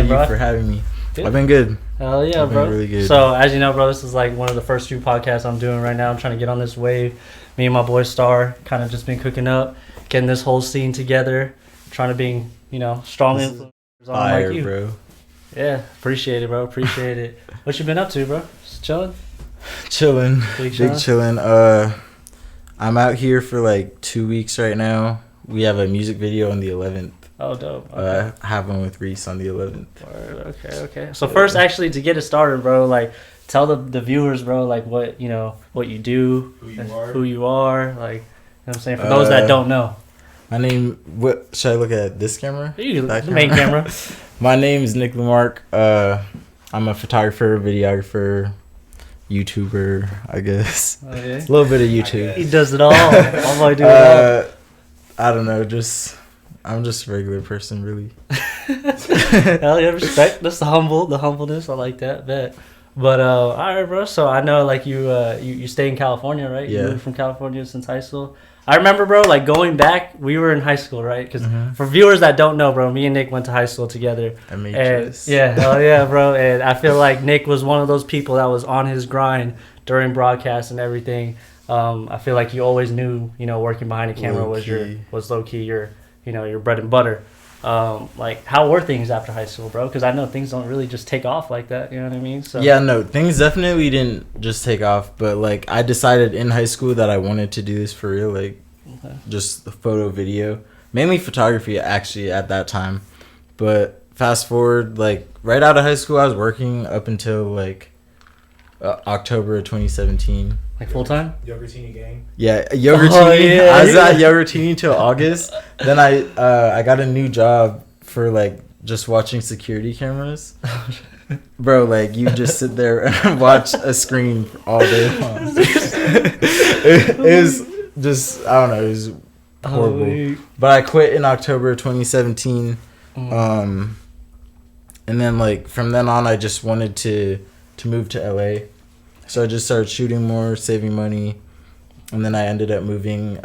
appreciate you for having me. Good. I've been good. Hell yeah, bro. Really good. So as you know, bro, this is like one of the first few podcasts I'm doing right now. I'm trying to get on this wave. Me and my boy Star kind of just been cooking up, getting this whole scene together, trying to be, strong influencers on like you, bro. Yeah, appreciate it, bro. Appreciate it. What you been up to, bro? Just chilling. Big chilling. I'm out here for like 2 weeks right now. We have a music video on the 11th. Oh, dope. Okay. I have one with Reese on the 11th. Okay. So first, actually, to get it started, bro, like, tell the viewers, bro, like, what you do, who you are, like, you know what I'm saying, for those that don't know. My name, what, should I look at this camera? You can look at the main camera. My name is Nick Lumarque. I'm a photographer, videographer, YouTuber, I guess. Oh, yeah? A little bit of YouTube. He does it all. All I do it all. I don't know, I'm just a regular person, really. Hell yeah, respect. That's the humbleness. I like that. Bet. But all right, bro. So I know like you stay in California, right? Yeah. You moved from California since high school. I remember, bro, like going back, we were in high school, right? Because for viewers that don't know, bro, me and Nick went to high school together. Yeah, hell yeah, bro. And I feel like Nick was one of those people that was on his grind during broadcasts and everything. I feel like you always knew, working behind the camera was low key your bread and butter. Like, how were things after high school, bro? Because I know things don't really just take off like that. You know what I mean? So yeah, no, things definitely didn't just take off. But like, I decided in high school that I wanted to do this for real, like, just the photo, video, mainly photography, actually at that time. But fast forward, like right out of high school, I was working up until like October of 2017. Like full time? Yogurtini gang. Yeah, Yogurtini. Yeah, I was at Yogurtini till August. Then I got a new job for like just watching security cameras. Bro, like you just sit there and watch a screen all day long. It was just, I don't know, it was horrible. But I quit in October 2017. And then like from then on, I just wanted to move to LA. So I just started shooting more, saving money, and then I ended up moving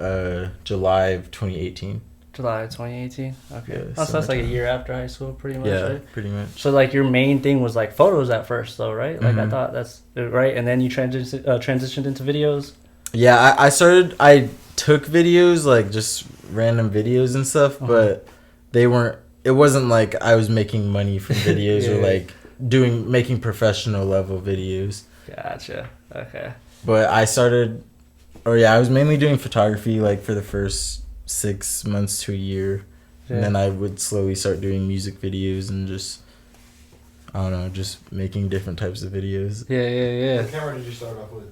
July of 2018. July of 2018? Okay. Yeah, so that's like a year after high school, pretty much, yeah, right? Pretty much. So like your main thing was like photos at first, though, right? Like I thought that's right, and then you transitioned into videos. Yeah, I took videos, like just random videos and stuff, but it wasn't like I was making money from videos or like making professional level videos. Gotcha. Okay. But I was mainly doing photography like for the first 6 months to a year. Yeah. And then I would slowly start doing music videos and just, I don't know, just making different types of videos. Yeah. What camera did you start off with?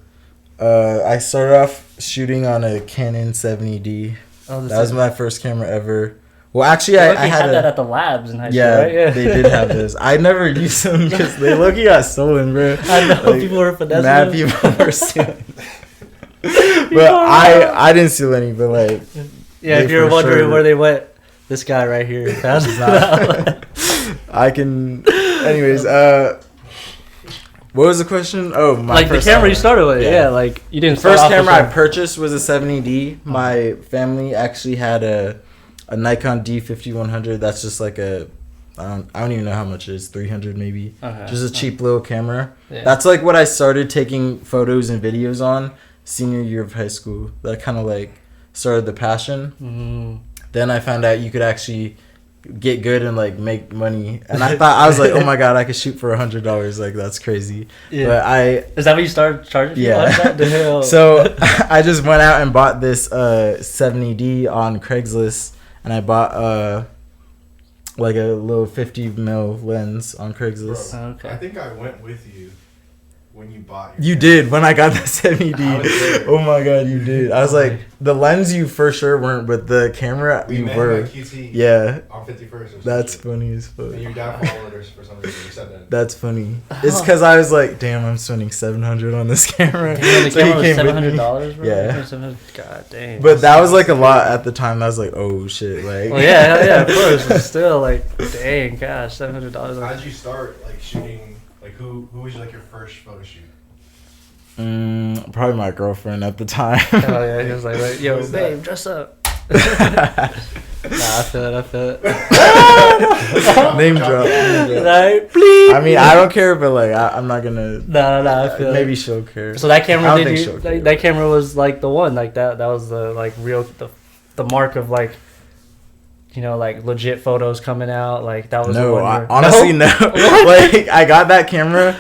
I started off shooting on a Canon 70D. Oh, that was my first camera ever. Well, actually, I had that at the labs in high school, right? Yeah, they did have those. I never used them because they low-key got stolen, bro. I know, like, people were finessing mad them. People were stealing. But I didn't steal any, but like... Yeah, if you're wondering where they went, this guy right here found it. I can... Anyways, what was the question? Oh, my like first the camera you started with. Yeah, like you didn't start first off camera I purchased was a 70D. My family actually had a Nikon D5100. That's just like I don't even know how much it is, 300 maybe. Just a cheap little camera. Yeah. That's like what I started taking photos and videos on senior year of high school. That kind of like started the passion. Then I found out you could actually get good and like make money, and I was like, oh my god, I could shoot for $100. Like that's crazy. Yeah. But is that what you started charging? Yeah. Like the hell? So I just went out and bought this 70D on Craigslist, and I bought like a little 50mm lens on Craigslist. Bro, okay. I think I went with you when you bought your You did, when I got the 70D. Oh my god, you did. I was like, the lens you for sure weren't, but the camera you were. QT yeah. On 51st. That's funny as fuck. And your dad followed us for some reason. You said that. That's funny. It's because I was like, damn, I'm spending $700 on this camera. Damn, the camera was $700, bro? Yeah. God damn. But that was like a lot at the time. I was like, oh shit. Like. Well, yeah, of course. But still, like, dang, gosh, $700. How did you start, like, shooting? Like, who was like your first photo shoot? Probably my girlfriend at the time. Oh yeah, he was like, yo, babe, dress up. I feel it. Name drop. Like, I mean, I don't care, but like, I'm not gonna. No, I feel maybe she'll care. So that camera, I don't think she'll care. that camera was like the one, like that was the like real the mark of like, you know, like legit photos coming out. Like that was no, the one honestly no. Like I got that camera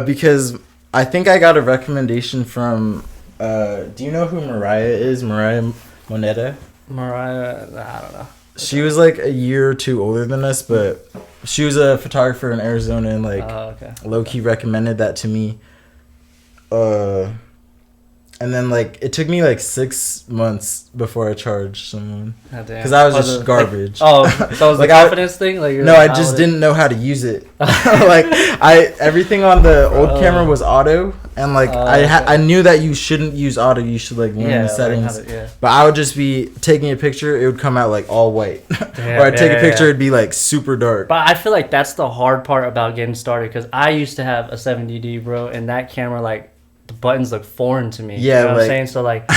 because I think I got a recommendation from. Do you know who Mariah is? Mariah Moneta. Mariah, I don't know. She was like a year or two older than us, but she was a photographer in Arizona and like low key recommended that to me. And then like it took me like 6 months before I charged someone because I was just garbage. Like, so it was like the confidence thing. Like no, I just didn't know how to use it. Like everything on the old camera was auto, and like I knew that you shouldn't use auto. You should like learn the settings. But I would just be taking a picture. It would come out like all white, or I'd take a picture. It'd be like super dark. But I feel like that's the hard part about getting started because I used to have a 70D, bro, and that camera like. The buttons look foreign to me. Yeah, you know what like, I'm saying? So like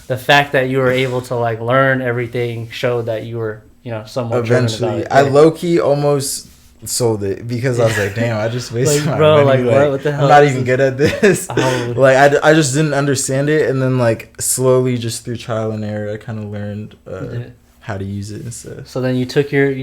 the fact that you were able to like learn everything showed that you were, you know, somewhat eventually. about it. I low key almost sold it because I was like, damn, I just wasted like, bro, my money. Like, what the hell? I'm not even good at this. Like I just didn't understand it, and then like slowly just through trial and error I kind of learned how to use it and stuff. So then you took your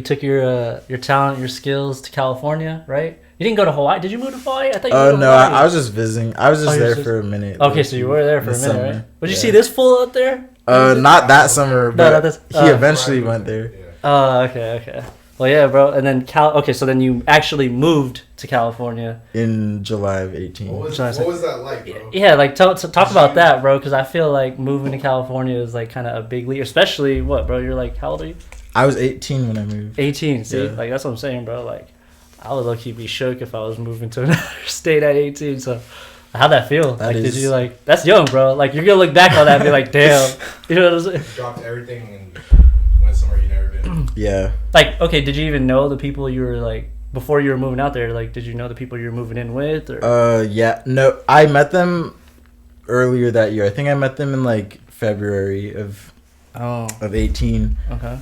talent, your skills to California, right? You didn't go to Hawaii. Did you move to Hawaii? I thought you moved to Hawaii. I was just visiting. I was just there for a minute. Okay, like, so you were there for a minute, summer. Right? Would you see this fool out there? Not that summer, but he eventually went there. Oh, okay. Well, yeah, bro. And then okay, so then you actually moved to California in July of 18. What was that like, bro? Yeah, like talk about that, bro, because I feel like moving to California is like kind of a big leap, especially what, bro? You're like, how old are you? I was 18 when I moved. 18, see? Like that's what I'm saying, bro. Like I would low-key be shook if I was moving to another state at 18. So, how'd that feel? Did you like? That's young, bro. Like you're gonna look back on that and be like, damn. You know what I'm saying? You dropped everything and went somewhere you never been. Yeah. Like, okay, did you even know the people you were like before you were moving out there? Like, did you know the people you were moving in with? Or? Yeah. No, I met them earlier that year. I think I met them in like February of 18. Okay.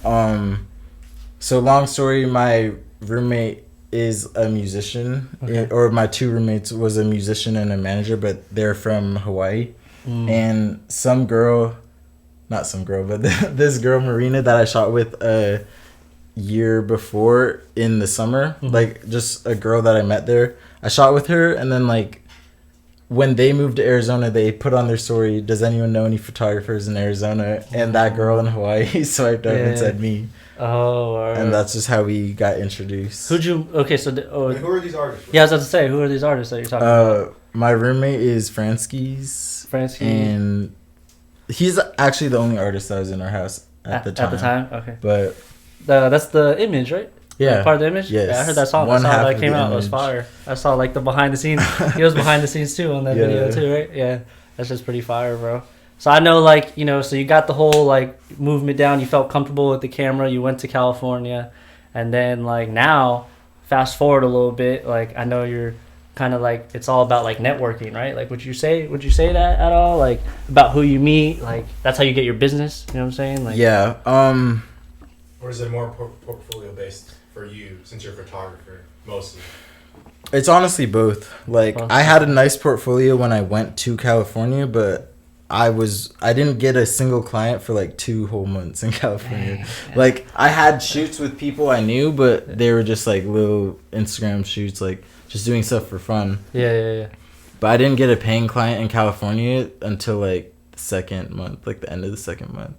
So long story. My roommate is a musician, or my two roommates was a musician and a manager, but they're from Hawaii. And this girl Marina that I shot with a year before in the summer, like just a girl that I met there. I shot with her, and then like when they moved to Arizona, they put on their story, "Does anyone know any photographers in Arizona?" And that girl in Hawaii swiped up and said me. Oh, all right. And that's just how we got introduced. Who are these artists? Yeah, I was about to say, who are these artists that you're talking about? My roommate is Franskis, and he's actually the only artist that was in our house at the time. At the time, okay. But that's the Image, right? Yeah, part of the Image. Yes. Yeah, I heard that song. That song that came out was fire. I saw like the behind the scenes. He was behind the scenes too on that video too, right? Yeah, that's just pretty fire, bro. So I know, like, you know, so you got the whole, like, movement down. You felt comfortable with the camera. You went to California. And then, like, now, fast forward a little bit. Like, I know you're kind of, like, it's all about, like, networking, right? Like, would you say that at all? Like, about who you meet? Like, that's how you get your business? You know what I'm saying? Like, yeah. Or is it more portfolio-based for you, since you're a photographer, mostly? It's honestly both. Like, I had a nice portfolio when I went to California, but I didn't get a single client for like 2 whole months in California. Like I had shoots with people I knew, but they were just like little Instagram shoots, like just doing stuff for fun. Yeah. But I didn't get a paying client in California until like the second month, like the end of the second month.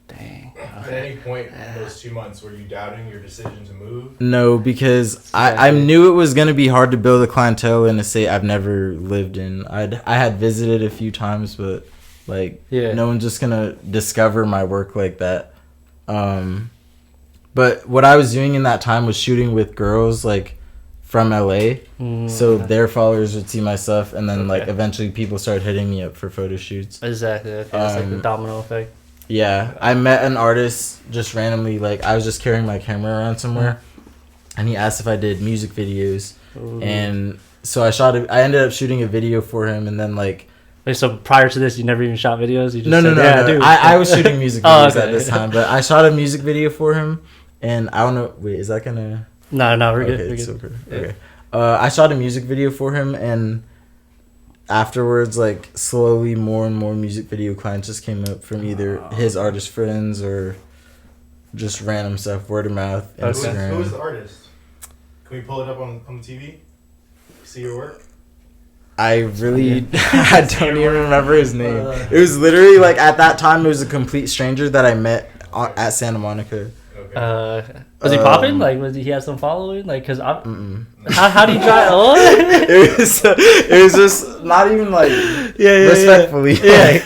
Dang. At any point in those 2 months, were you doubting your decision to move? No, because I knew it was gonna be hard to build a clientele in a state I've never lived in. I had visited a few times, but like no one's just gonna discover my work like that. But what I was doing in that time was shooting with girls like from LA, so their followers would see my stuff, and then like eventually people started hitting me up for photo shoots. Exactly. Okay. It's like the domino effect. Yeah, I met an artist just randomly. Like I was just carrying my camera around somewhere, and he asked if I did music videos, and so I ended up shooting a video for him, and then like Wait, so prior to this, you never even shot videos? You just no. Dude. I was shooting music videos at this time, but I shot a music video for him, and I don't know. Wait, is that gonna? No, we're good. Okay, We're it's good. okay. Yeah. Okay. I shot a music video for him, and afterwards, like slowly, more and more music video clients just came up from either his artist friends or just random stuff, word of mouth, Instagram. Who was the artist? Can we pull it up on the TV? See your work? I really, I don't even remember his name. It was literally like at that time, it was a complete stranger that I met at Santa Monica. Okay. Was he popping? Like, he have some following? Like, cause how do you try? Oh? it was just not even like respectfully. Yeah.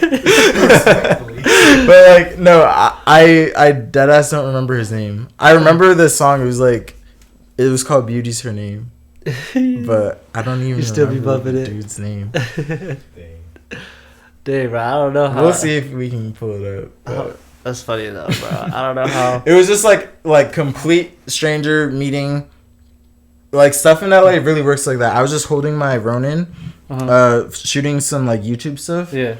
But like no, I deadass don't remember his name. I remember the song. It was called "Beauty's Her Name," but I don't even remember the dude's name. Dang, bro, I don't know how. We'll see if we can pull it up. That's funny though, bro. I don't know how. It was just like complete stranger meeting. Like stuff in LA really works like that. I was just holding my Ronin, shooting some like YouTube stuff. Yeah.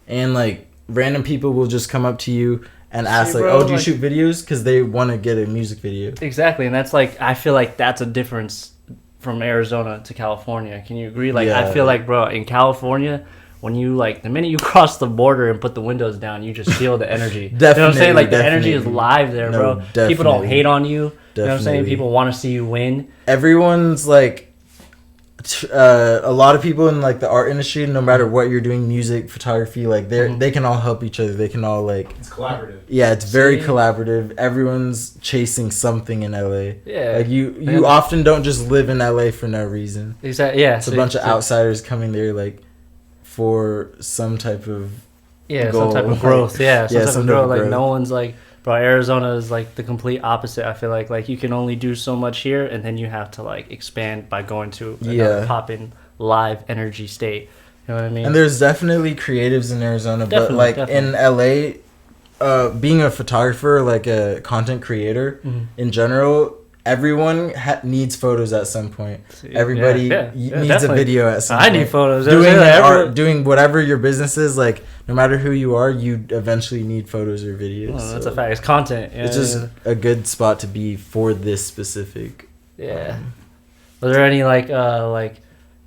And like random people will just come up to you and ask like, bro, "Oh, do you shoot videos?" Because they want to get a music video. Exactly, and that's like I feel like that's a difference from Arizona to California. Can you agree? Like I feel like, bro, in California, when you like the minute you cross the border and put the windows down, you just feel the energy. Definitely, you know what I'm saying? Like the energy is live there, bro. Definitely. People don't hate on you. Definitely. You know what I'm saying? People want to see you win. Everyone's like, a lot of people in like the art industry, no matter what you're doing, music, photography, like they can all help each other. They can all like. It's collaborative. Yeah, it's very collaborative. Everyone's chasing something in LA. Yeah. Like you often don't just live in LA for no reason. Exactly. Yeah. It's a bunch of outsiders coming there like for some type of goal. Some type of growth. Yeah, some type of growth. Like growth. no one's like, bro, Arizona is like the complete opposite. I feel like you can only do so much here, and then you have to like expand by going to another popping live energy state. You know what I mean? And there's definitely creatives in Arizona, but like in LA, being a photographer, like a content creator in general, everyone needs photos at some point. Everybody needs a video at some point. I need photos. Doing art, doing whatever your business is, like no matter who you are, you eventually need photos or videos. Oh, that's a fact. It's content. Yeah, it's just a good spot to be for this specific. Yeah. Was there any like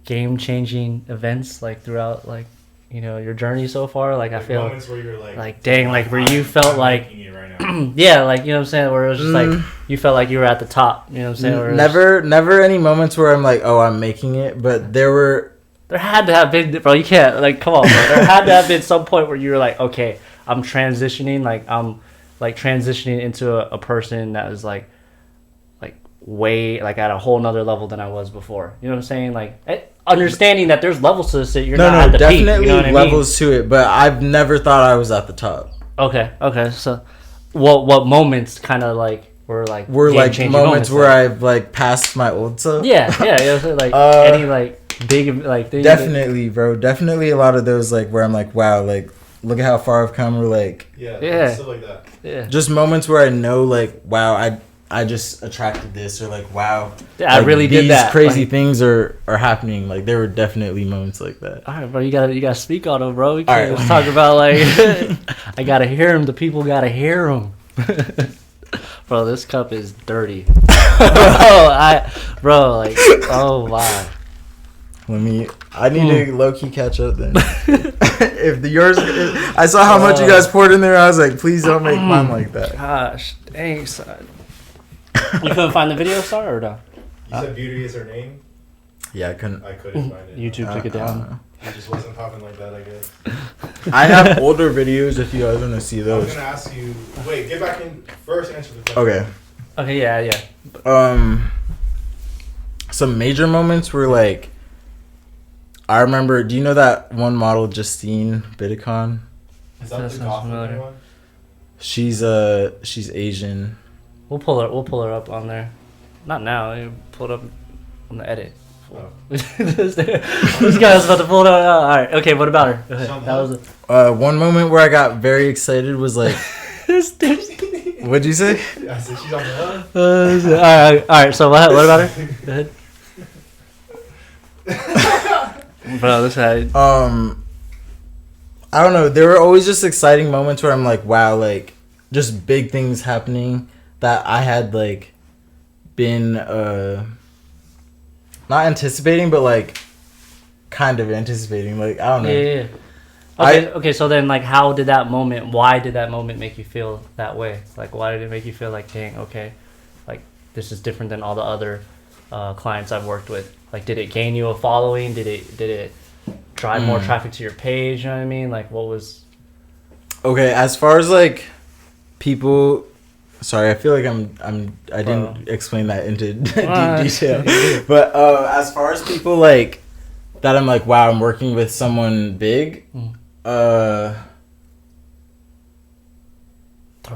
game changing events like throughout like your journey so far? Like I feel moments where you're like dang, like where you felt like right now. yeah, like you know what I'm saying, where it was just like you felt like you were at the top. You know what I'm saying? Never any moments where I'm like, oh, I'm making it, but there had to have been, bro. You can't like come on, bro. There had to have been some point where you were like, okay, I'm transitioning. Like I'm like transitioning into a person that is like way like at a whole nother level than I was before. You know what I'm saying? Like understanding that there's levels to this. You're not at the peak. Definitely You know what I mean? levels to it, but I've never thought I was at the top. Okay. So, what moments kind of like were like moments where I've like passed my old self? Yeah. You know what I'm saying? Like any like big like things. Definitely, bro. Definitely a lot of those like where I'm like, wow, like look at how far I've come. Or like stuff like that. Yeah. Just moments where I know like, wow, I just attracted this, or like, wow, yeah, I really did that. These crazy things are happening. Like there were definitely moments like that. All right, bro, you gotta speak on them, bro. We can't just talk about like I gotta hear him. The people gotta hear him. Bro, this cup is dirty. Oh wow. I need to low key catch up then. I saw how much you guys poured in there. I was like, please don't make mine like that. Gosh, dang, son. You couldn't find the video star or no? You said Beauty is her name? Yeah, I couldn't find it. YouTube took it down. It just wasn't popping like that, I guess. I have older videos if you guys want to see those. I was going to ask you... Wait, get back in. First, answer the question. Okay, yeah. Some major moments were like... I remember... Do you know that one model, Justine Bidicon? Is that the Gotham one? She's Asian. We'll pull her up on there. Not now. You pull it up on the edit. Oh. This guy was about to pull it out. All right. Okay. What about her? That was one moment where I got very excited was like. What'd you say? I said she's on the hub. All right. So what about her? Go ahead. Bro, this guy. I don't know. There were always just exciting moments where I'm like, wow, like just big things happening that I had like been not anticipating, but like kind of anticipating. Like I don't know. Yeah. Okay. So then, like, why did that moment make you feel that way? Like, why did it make you feel like, dang, okay, like this is different than all the other clients I've worked with? Like, did it gain you a following? Did it drive more traffic to your page? You know what I mean? Like, what was? Okay, as far as like people. Sorry, I feel like I didn't explain that into deep detail. But as far as people like that, I'm like, wow, I'm working with someone big. Throw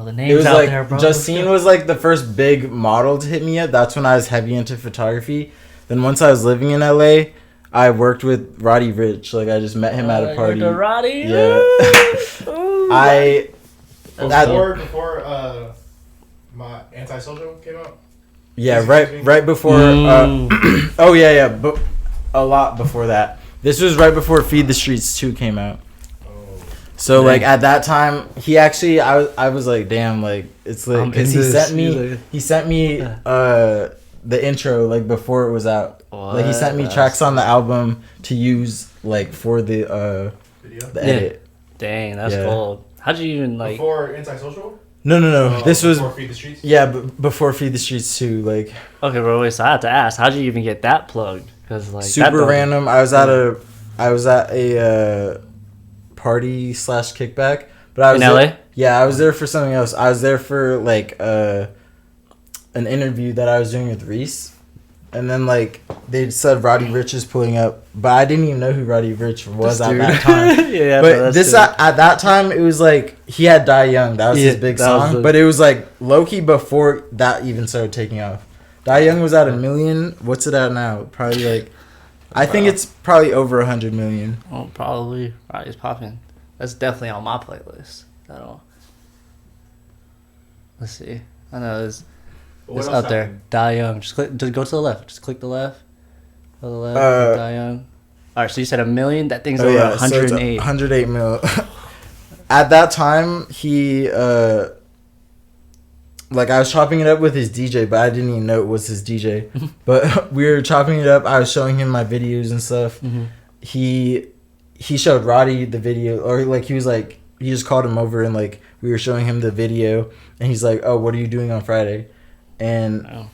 the names it was out like there, bro. Justine was like the first big model to hit me up. That's when I was heavy into photography. Then once I was living in LA, I worked with Ronny Rich. Like I just met him at a party. The Roddy. Yeah. Before my Antisocial came out. Yeah, right before. Oh yeah, but a lot before that. This was right before Feed the Streets 2 came out. So like at that time, he actually, I was like, damn, like it's like because he sent me the intro like before it was out. What? Like he sent me tracks on the album to use like for the video, the edit. Dang, that's cold. How'd you even like before Antisocial? No. This was before Feed the Streets. Yeah, before Feed the Streets 2, like. Okay, bro. Wait, so I have to ask, how'd you even get that plugged? Because like super random. I was at a party / kickback, but I was in LA. Yeah, I was there for something else. I was there for like an interview that I was doing with Reese, and then like they said Ronny Rich is pulling up, but I didn't even know who Ronny Rich was at that time. Yeah, but this at that time it was like he had Die Young. That was his big song, but it was like low key before that even started taking off. Die Young was at 1 million. What's it at now? Probably like, I think it's probably over 100 million. Oh, probably. Right, it's popping. That's definitely on my playlist. At all. Let's see. I know it's up there. Die Young. Just go to the left. Just click the left. Go to the left. Die Young. All right. So you said 1 million. That thing's over 108. So 108 mil. At that time, he like I was chopping it up with his DJ, but I didn't even know it was his DJ. But we were chopping it up. I was showing him my videos and stuff. Mm-hmm. He showed Roddy the video, or like he was like, he just called him over and like we were showing him the video, and he's like, "Oh, what are you doing on Friday?" And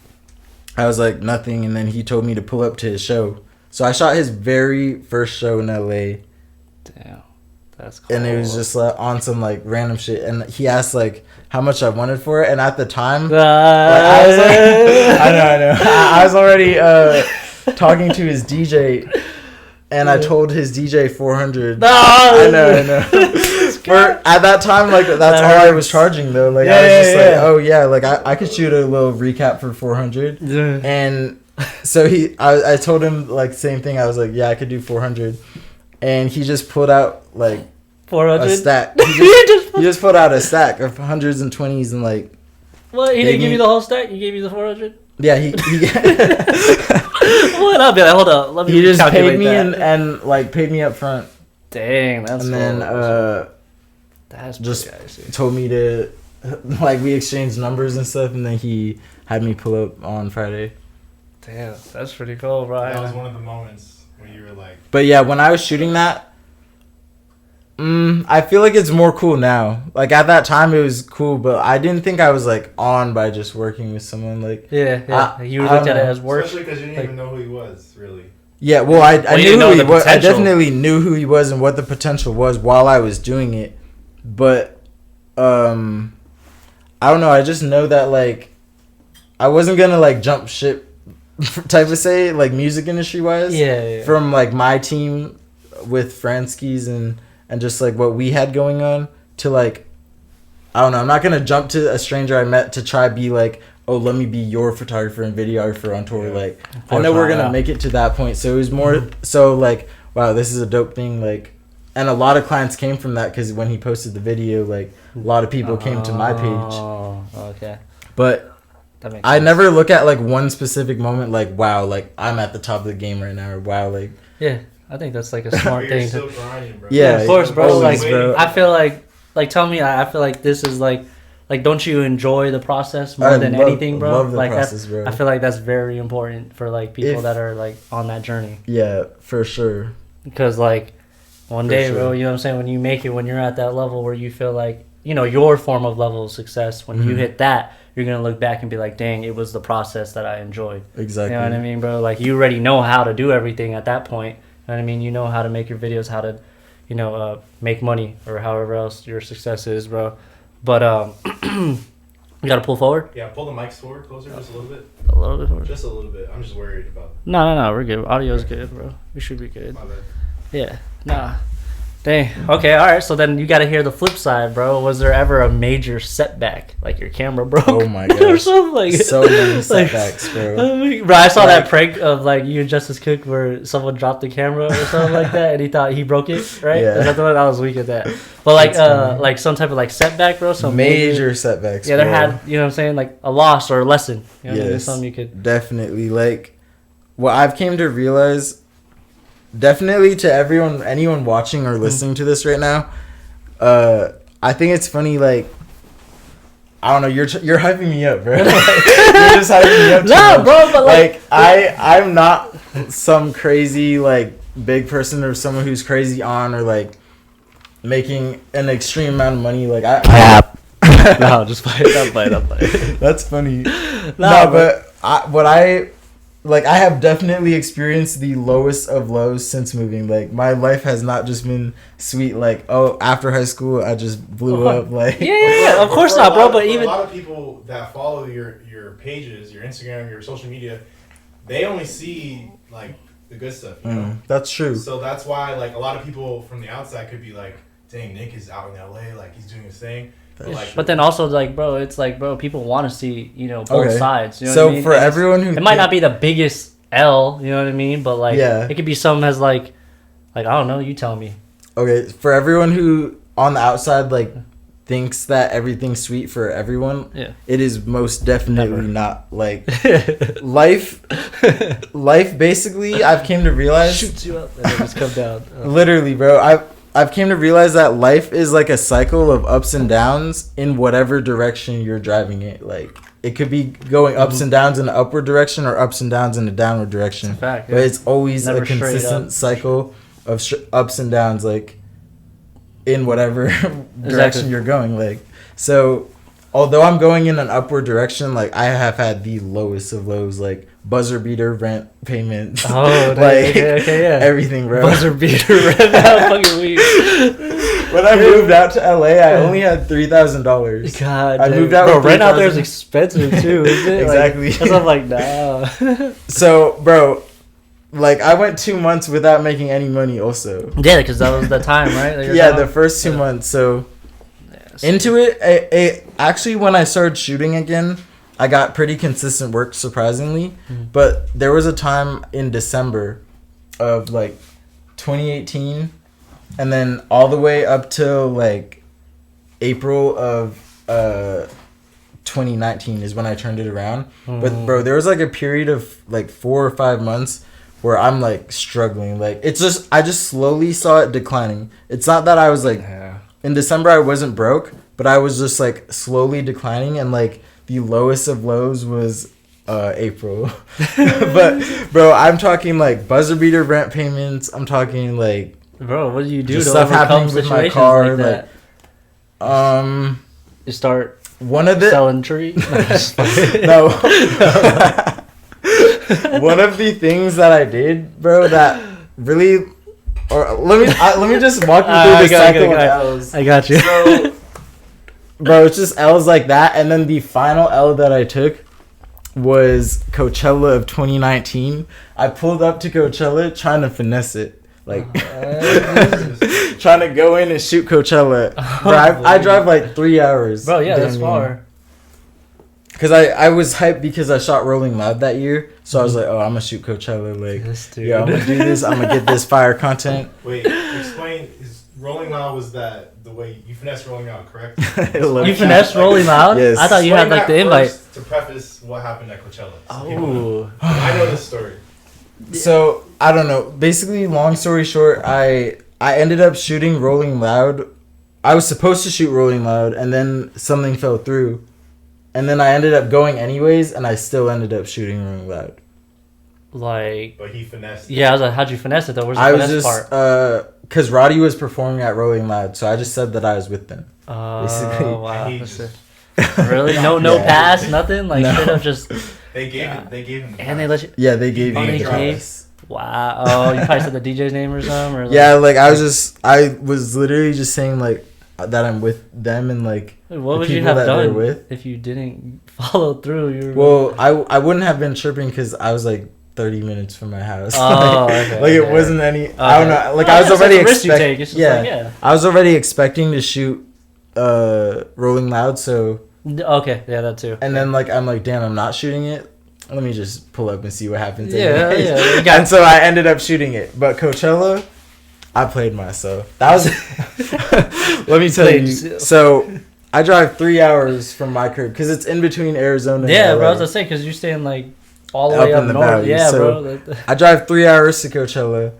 I was like, "Nothing." And then he told me to pull up to his show. So I shot his very first show in LA. Damn, that's cool. And it was just like on some like random shit, and he asked like how much I wanted for it, and at the time, like, I was like, I know, I was already talking to his DJ, and I told his DJ 400. No, I know. For at that time, like that's all I was charging though. Like I was just like, oh yeah, like I could shoot a little recap for 400. Yeah. And so I told him like same thing. I was like, yeah, I could do 400, and he just pulled out like 400 a stack. He just put out a stack of hundreds and 20s and like. What? He didn't give you the whole stack. He gave you the 400. Yeah, he What? I'll be like, hold up. Let me. He just paid me and like paid me up front. Dang, that's. And then that's just told me to like we exchanged numbers and stuff, and then he had me pull up on Friday. Damn, that's pretty cool, bro. That was one of the moments when you were like. But yeah, when I was shooting that. I feel like it's more cool now. Like at that time, it was cool, but I didn't think I was like on by just working with someone. Like you looked at it as work, especially because you didn't even know who he was, really. Yeah, well, I knew who he was. I definitely knew who he was and what the potential was while I was doing it. But I don't know. I just know that like I wasn't gonna like jump ship type of say like music industry wise. Yeah. From like my team with Franskis and just like what we had going on to like, I don't know, I'm not going to jump to a stranger I met to try be like, oh, let me be your photographer and videographer on tour. Like, I know we're going to make it to that point. So it was more so like, wow, this is a dope thing. Like, and a lot of clients came from that because when he posted the video, like a lot of people came to my page. Oh, okay. But I never look at like one specific moment like, wow, like I'm at the top of the game right now, or wow, like. Yeah. I think that's like a smart thing. Still grinding, bro. Yeah, of course, bro. always, Like, bro. I feel like tell me, I feel like this is like, don't you enjoy the process more than anything, bro? Love the like process, bro. I feel like that's very important for like people that are like on that journey. Yeah, for sure. Because like one day, bro, you know what I'm saying? When you make it, when you're at that level where you feel like, you know, your form of level of success, when you hit that, you're going to look back and be like, dang, it was the process that I enjoyed. Exactly. You know what I mean, bro? Like, you already know how to do everything at that point. You know what I mean? You know how to make your videos, how to, you know, make money or however else your success is, bro. But, you got to pull forward? Yeah, pull the mics forward, closer, just a little bit. A little bit forward? Just a little bit. I'm just worried about... No, we're good. Audio's good, bro. We should be good. My bad. Yeah. Nah. Dang. Okay, alright, so then you gotta hear the flip side, bro. Was there ever a major setback? Like your camera broke? Oh my god. Or something? Like, so many setbacks, bro. Bro, I saw that prank of like you and Justice Cook where someone dropped the camera or something like that and he thought he broke it, right? Yeah. Is that the one? I was weak at that. But like some type of like setback, bro. Some major setbacks. Yeah, bro. there had, you know what I'm saying, like a loss or a lesson. You know what I mean? Something you could definitely, like what I've came to realize, definitely to anyone watching or listening to this right now, I think it's funny, like, I don't know, you're hyping me up, bro. Like, you're just hyping me up too much. Bro, but like I'm not some crazy like big person or someone who's crazy on or like making an extreme amount of money. Like no, just play it. That's funny. No, but I have definitely experienced the lowest of lows since moving. Like, my life has not just been sweet. Like, oh, after high school, I just blew up. Like, yeah, of course not, bro. But even a lot of people that follow your pages, your Instagram, your social media, they only see like the good stuff. You know? That's true. So that's why like a lot of people from the outside could be like, "Dang, Nick is out in LA. Like, he's doing his thing." But then also, like, bro, it's like, bro, people want to see, you know, both sides. You know so what I mean? For everyone who... It might not be the biggest L, you know what I mean? But, like, it could be something as, like, I don't know, you tell me. Okay, for everyone who, on the outside, like, thinks that everything's sweet for everyone, it is most definitely not. Like, life, basically, I've came to realize... Shoots you up and then just come down. Literally, bro, I've came to realize that life is like a cycle of ups and downs in whatever direction you're driving it. Like, it could be going ups and downs in an upward direction or ups and downs in a downward direction. It's a fact, But it's always never a consistent cycle of ups and downs, like, in whatever direction you're going. Like, so, although I'm going in an upward direction, like, I have had the lowest of lows, like, buzzer beater rent payments. Oh, like, okay, yeah. Everything, bro. Buzzer beater rent. How fucking weird. When I moved out to LA, I only had $3,000. God, I moved out. Bro, rent out there is expensive too, isn't it? Exactly. Like, I'm like, nah. So, bro, like, I went 2 months without making any money. Also, yeah, because that was the time, right? Yeah, the first 2 months. So, into it, actually, when I started shooting again, I got pretty consistent work, surprisingly. But there was a time in December of like 2018, and then all the way up till like April of 2019 is when I turned it around. But bro, there was like a period of like 4 or 5 months where I'm like struggling. Like, it's just, I just slowly saw it declining. It's not that I was like, in December I wasn't broke, but I was just like slowly declining, and like the lowest of lows was April. But bro, I'm talking like buzzer beater rent payments. I'm talking like, bro, what do you do just to stuff overcome happening with situations my car? like that? You start one of the selling tree. No. One of the things that I did, bro, that really, or let me just walk you through the cycle of L's. I got you. So, bro, it's just L's like that, and then the final L that I took was Coachella of 2019. I pulled up to Coachella trying to finesse it, like trying to go in and shoot Coachella. Bro, I drive like 3 hours. Bro, yeah, that's far. Because I was hyped because I shot Rolling Loud that year, so I was like, oh, I'm gonna shoot Coachella, like, yeah, I'm gonna do this, I'm gonna get this fire content. Wait, explain. Rolling Loud was that the way you finessed Rolling Loud, correct? You finessed Rolling Loud? Yes. I thought you had like the invite. To preface what happened at Coachella. So oh, I know this story. So I don't know. Basically, long story short, I ended up shooting Rolling Loud. I was supposed to shoot Rolling Loud, and then something fell through. And then I ended up going anyways, and I still ended up shooting Rolling Loud. Like... But he finessed it. Yeah, I was like, how'd you finesse it, though? Where's the finesse part? Because Roddy was performing at Rolling Loud, so I just said that I was with them. Basically. Wow. Really? No pass? Nothing? Like, straight up just... They gave him the and they let you... Yeah, they gave me the pass. Wow. Oh, you probably said the DJ's name or something? Or like... Yeah, like, I was literally just saying, like, that I'm with them and, like, what would you have done if you didn't follow through? Well, I wouldn't have been tripping because I was, like, 30 minutes from my house. Oh, okay. Like, it wasn't any... Okay. I don't know. Like, I was already expecting... Yeah. I was already expecting to shoot Rolling Loud, so... Okay, yeah, that too. And then, like, I'm like, damn, I'm not shooting it. Let me just pull up and see what happens. Yeah. And so I ended up shooting it. But Coachella, I played myself. That was... Let me tell you. So, I drive 3 hours from my crib because it's in between Arizona and LA. bro, I was gonna say, because you're staying, like, all the way up in the north. valley. Yeah, so bro. I drive 3 hours to Coachella.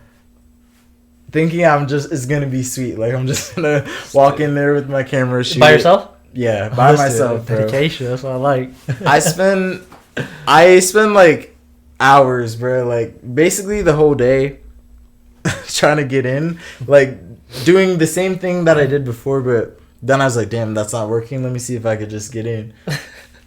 Thinking it's gonna be sweet. Like, I'm just gonna walk in there with my camera, shoot by yourself? Yeah, by myself, bro. Dedication, that's what I like. I spend like hours, bro. Like, basically the whole day trying to get in, like doing the same thing that I did before, but then I was like, damn, that's not working. Let me see if I could just get in.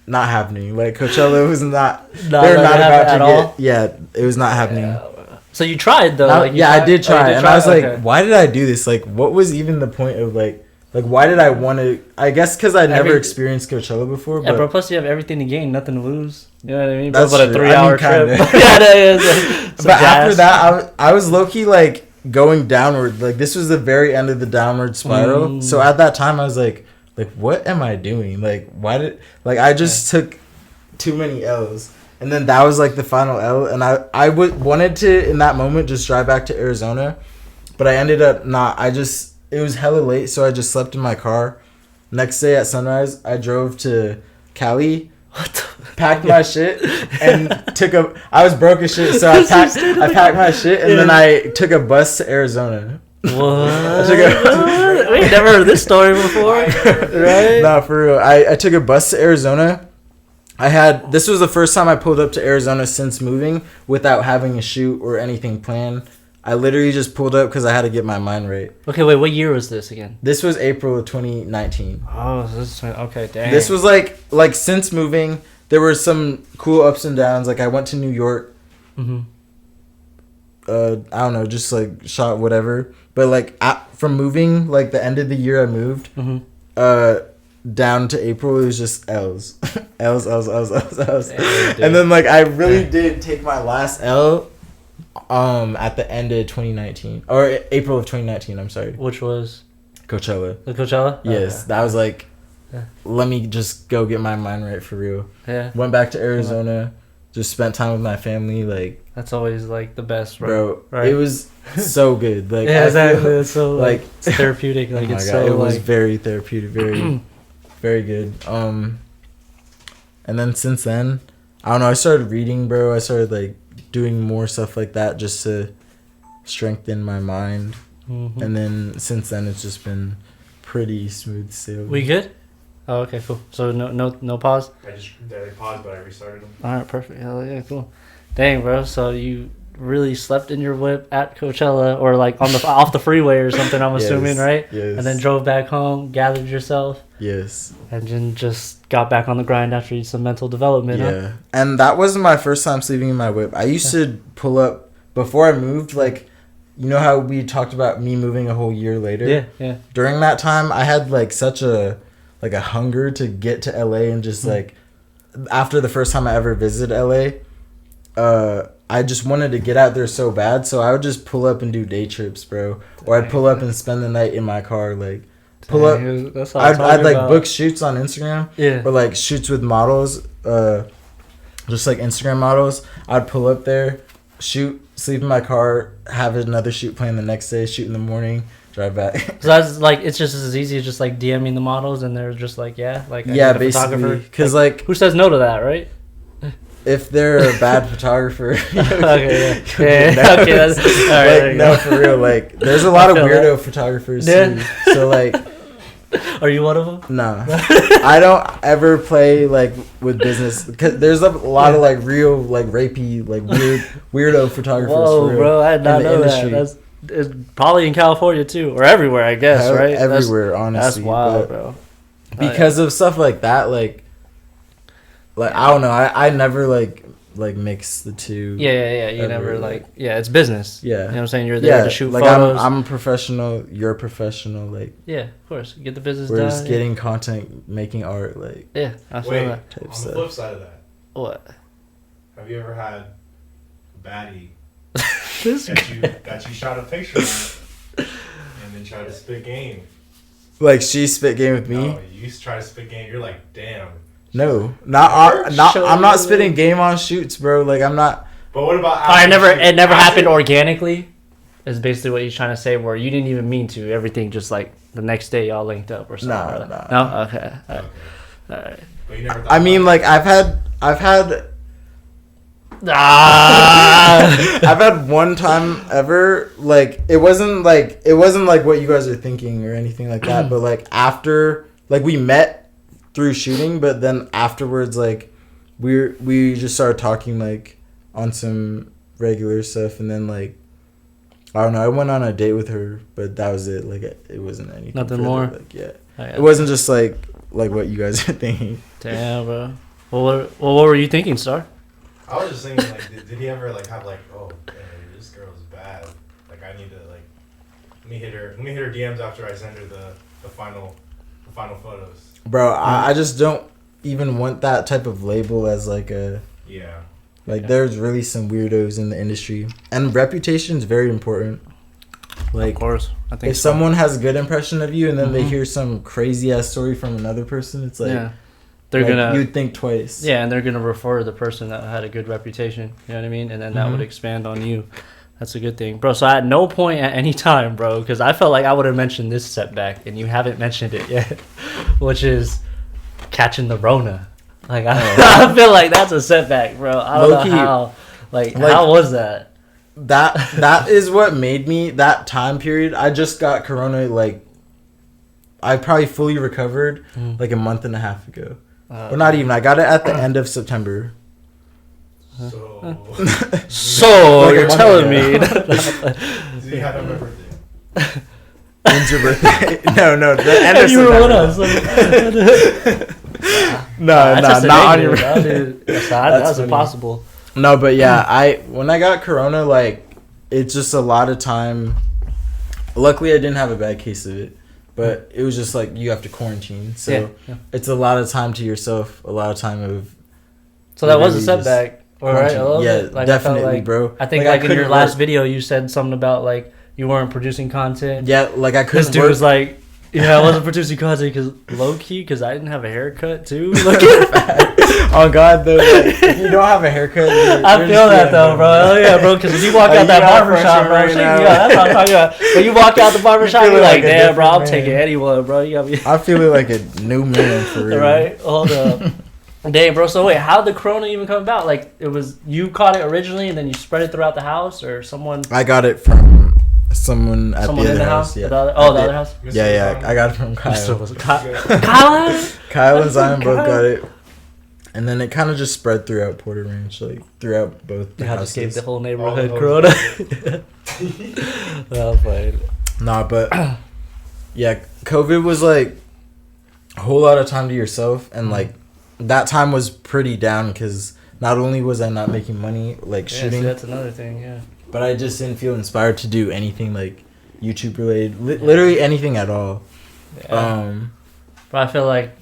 Not happening. Like, Coachella was not. They're not about to get. Yeah, it was not happening. Yeah. So you tried though. I did try, and I was like, why did I do this? Like, what was even the point of like why did I want to? I guess because I'd never experienced Coachella before. Yeah, bro. Plus you have everything to gain, nothing to lose. You know what I mean? That's but a 3-hour trip. Yeah, that is. But after that, I was low key like going downward. Like, this was the very end of the downward spiral. So at that time, I was like, what am I doing? Like, why did I just took too many L's. And then that was like the final L, and I wanted to in that moment just drive back to Arizona, but I ended up not. It was hella late, so I just slept in my car. Next day at sunrise, I drove to Cali, packed my shit, and I was broke as shit, so I packed my shit, and then I took a bus to Arizona. What? We never heard this story before, right? Nah, for real. I took a bus to Arizona. This was the first time I pulled up to Arizona since moving without having a shoot or anything planned. I literally just pulled up because I had to get my mind right. Okay, wait, what year was this again? This was April of 2019. Oh, okay, dang. This was like since moving, there were some cool ups and downs. Like, I went to New York. Mm-hmm. I don't know, just like shot whatever. But like from moving, like the end of the year I moved, down to April, it was just L's. L's. Dang. And then like I really did take my last L at the end of 2019 or April of 2019, I'm sorry. Which was Coachella. The Coachella? Yes, that was like let me just go get my mind right for real. Yeah. Went back to Arizona, just spent time with my family, like that's always like the best, bro. Right? It was so good. Like, yeah, exactly. It's so like it's therapeutic. Like, oh it's God, so it was very therapeutic, very very good. And then since then, I don't know, I started reading, bro. I started like doing more stuff like that just to strengthen my mind. Mm-hmm. And then since then, it's just been pretty smooth sailing. We good? Oh, okay, cool. So no pause? They paused, but I restarted them. All right, perfect. Hell yeah, cool. Dang, bro. So you really slept in your whip at Coachella or like on the off the freeway or something, I'm assuming, right? Yes. And then drove back home, gathered yourself. Yes. And then just got back on the grind after some mental development. Yeah. Huh? And that wasn't my first time sleeping in my whip. I used to pull up before I moved, like, you know how we talked about me moving a whole year later? Yeah. During that time, I had like such a hunger to get to LA and just like after the first time I ever visited LA, I just wanted to get out there so bad, so I would just pull up and do day trips, bro. Or I'd pull up and spend the night in my car, like pull up. That's all I'd like book shoots on Instagram, yeah, or like shoots with models, just like Instagram models. I'd pull up there, shoot, sleep in my car, have another shoot plan the next day, shoot in the morning, drive back. So that's like it's just as easy as just like DMing the models and they're just like yeah, basically, because like who says no to that, right? if they're a bad photographer. Okay, yeah. Okay, that's all right. Like, no, for real. Like, there's a lot of weirdo photographers too. So like, are you one of them? Nah, I don't ever play like with business because there's a lot of like real like rapey like weirdo photographers. Whoa, for real, bro! I did not know that. It's probably in California too, or everywhere, I guess, right? Everywhere, honestly. That's wild, bro. Because of stuff like that, like I don't know. I never like mix the two. Yeah. You never like. Yeah, it's business. Yeah, you know what I'm saying. You're there to shoot like photos. I'm a professional. You're a professional. Like yeah, of course, get the business we're done. We're just getting content, making art. Like yeah, I feel that. On the flip side of that, what? Have you ever had a baddie that you shot a picture on and then tried to spit game? Like she spit game with me? No, you try to spit game. You're like, damn. No, I'm not spitting game on shoots, bro. Like I'm not. But what about? It never happened organically. Is basically what he's trying to say. Where you didn't even mean to. Everything just like the next day y'all linked up or something. No. Okay. All right. But you never. I mean, like I've had. I've had one time ever, like it wasn't like what you guys are thinking or anything like that, but like after, like we met through shooting, but then afterwards, like we just started talking like on some regular stuff, and then like I don't know, I went on a date with her, but that was it. Like it wasn't anything. Nothing further. more. Like it wasn't just like what you guys are thinking. Damn, bro. Well, what were you thinking, Star? I was just thinking, like, did he ever like have like, oh, man, this girl's bad. Like, I need to like, let me hit her DMs after I send her the final photos. Bro, I just don't even want that type of label as like a there's really some weirdos in the industry, and reputation is very important. Like, of course, I think if someone has a good impression of you and then they hear some crazy ass story from another person, it's like they're gonna you'd think twice. Yeah, and they're gonna refer to the person that had a good reputation. You know what I mean? And then that would expand on you. That's a good thing, bro. So at no point at any time, bro, because I felt like I would have mentioned this setback, and you haven't mentioned it yet, which is catching the Rona. Like I feel like that's a setback, bro. I don't know how. Like how was that? That is what made me that time period. I just got Corona. Like I probably fully recovered like a month and a half ago. Well, not even. I got it at the end of September. So you're telling me? Do you have my birthday? When's your birthday? No. The end of September. No, not on your birthday. That's impossible. No, but yeah, when I got Corona, like it's just a lot of time. Luckily, I didn't have a bad case of it. But it was just like you have to quarantine, so it's a lot of time to yourself, a lot of time of. So that was a setback, all right? Yeah, like, definitely, bro. I think like in your last video, you said something about like you weren't producing content. Yeah, like I couldn't. This dude was like, I wasn't producing content because low key, because I didn't have a haircut too. Oh God, though, like, if you don't have a haircut, I feel that though, bro. Oh yeah, bro. Because when you walk out that barbershop, bro, that's what I'm talking about. When you walk out the barbershop, you're like, damn, bro, I'm taking anyone, bro. You got me. I feel like a new man for real. Right? Hold up. Dang, bro. So wait, how did the Corona even come about? Like, it was you caught it originally, and then you spread it throughout the house, or someone? I got it from someone at the other house. Yeah. The other house. Yeah. I got it from Kyle. Kyle and Zion both got it. And then it kind of just spread throughout Porter Ranch, like throughout both the houses. Just gave the whole neighborhood Corona. Well played. Nah, but yeah, COVID was like a whole lot of time to yourself, and like that time was pretty down because not only was I not making money like shooting, see, that's another thing, yeah. But I just didn't feel inspired to do anything like YouTube related, literally anything at all. Yeah. But I feel like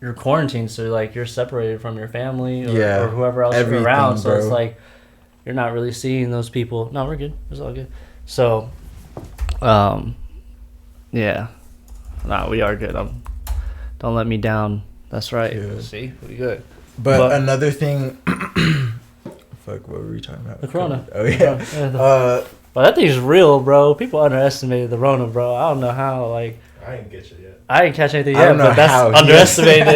you're quarantined, so like you're separated from your family or whoever else you're around, so it's like you're not really seeing those people. No, we're good, it's all good. So yeah, nah, we are good. Don't let me down. That's right. Yeah. See, we good. But another thing, fuck, what were we talking about? The Corona. Oh yeah. But that thing's real, bro. People underestimated the Rona, bro. I don't know how. Like, I didn't get you yet. I didn't catch anything I yet, don't know but that's how underestimated.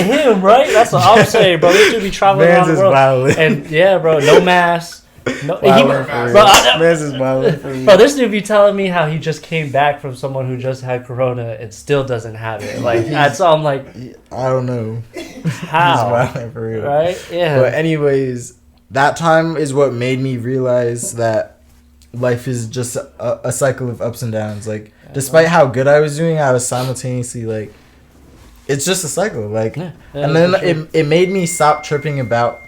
Him, right? That's what I'm saying, bro. This dude be traveling around the world. Wilding. And yeah, bro, no mask. No, Man's is wilding for you. Bro, this dude be telling me how he just came back from someone who just had corona and still doesn't have it. Like, that's all I'm like, I don't know. how? He's wilding for real. Right? Yeah. But anyways, that time is what made me realize that life is just a cycle of ups and downs. Like, despite how good I was doing, I was simultaneously like, it's just a cycle. Like, and then it made me stop tripping about.